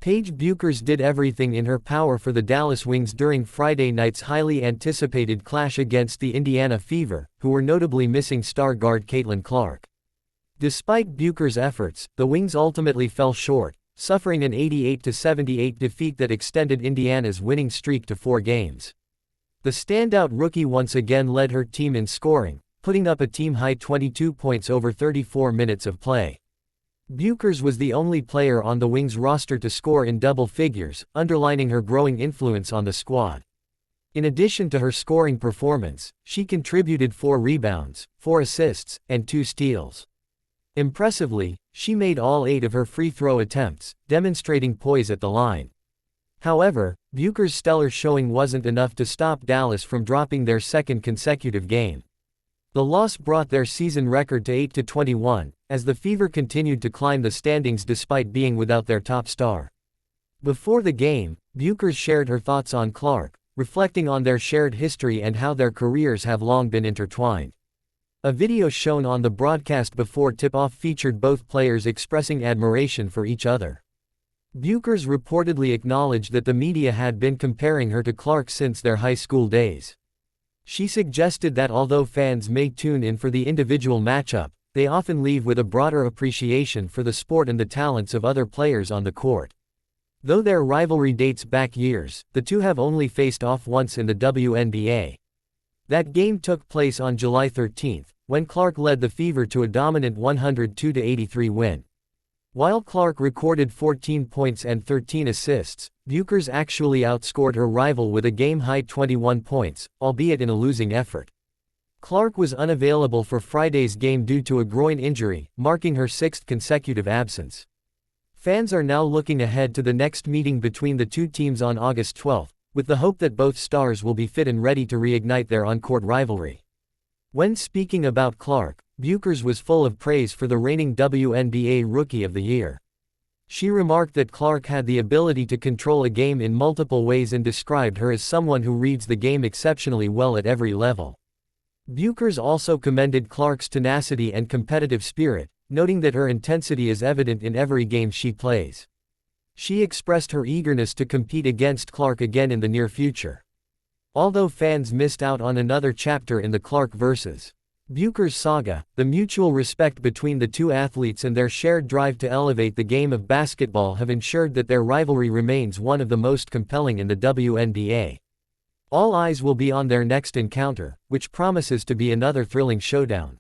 Paige Bueckers did everything in her power for the Dallas Wings during Friday night's highly anticipated clash against the Indiana Fever, who were notably missing star guard Caitlin Clark. Despite Bueckers' efforts, the Wings ultimately fell short, suffering an 88-78 defeat that extended Indiana's winning streak to 4 games. The standout rookie once again led her team in scoring, putting up a team-high 22 points over 34 minutes of play. Bueckers was the only player on the Wings roster to score in double figures, underlining her growing influence on the squad. In addition to her scoring performance, she contributed 4 rebounds, 4 assists, and 2 steals. Impressively, she made all 8 of her free throw attempts, demonstrating poise at the line. However, Bueckers' stellar showing wasn't enough to stop Dallas from dropping their second consecutive game. The loss brought their season record to 8-21, as the Fever continued to climb the standings despite being without their top star. Before the game, Bueckers shared her thoughts on Clark, reflecting on their shared history and how their careers have long been intertwined. A video shown on the broadcast before tip-off featured both players expressing admiration for each other. Bueckers reportedly acknowledged that the media had been comparing her to Clark since their high school days. She suggested that although fans may tune in for the individual matchup, they often leave with a broader appreciation for the sport and the talents of other players on the court. Though their rivalry dates back years, the two have only faced off once in the WNBA. That game took place on July 13, when Clark led the Fever to a dominant 102-83 win. While Clark recorded 14 points and 13 assists, Bueckers actually outscored her rival with a game-high 21 points, albeit in a losing effort. Clark was unavailable for Friday's game due to a groin injury, marking her 6th consecutive absence. Fans are now looking ahead to the next meeting between the two teams on August 12, with the hope that both stars will be fit and ready to reignite their on-court rivalry. When speaking about Clark, Bueckers was full of praise for the reigning WNBA Rookie of the Year. She remarked that Clark had the ability to control a game in multiple ways and described her as someone who reads the game exceptionally well at every level. Bueckers also commended Clark's tenacity and competitive spirit, noting that her intensity is evident in every game she plays. She expressed her eagerness to compete against Clark again in the near future. Although fans missed out on another chapter in the Clark vs. Bueckers saga, the mutual respect between the two athletes and their shared drive to elevate the game of basketball have ensured that their rivalry remains one of the most compelling in the WNBA. All eyes will be on their next encounter, which promises to be another thrilling showdown.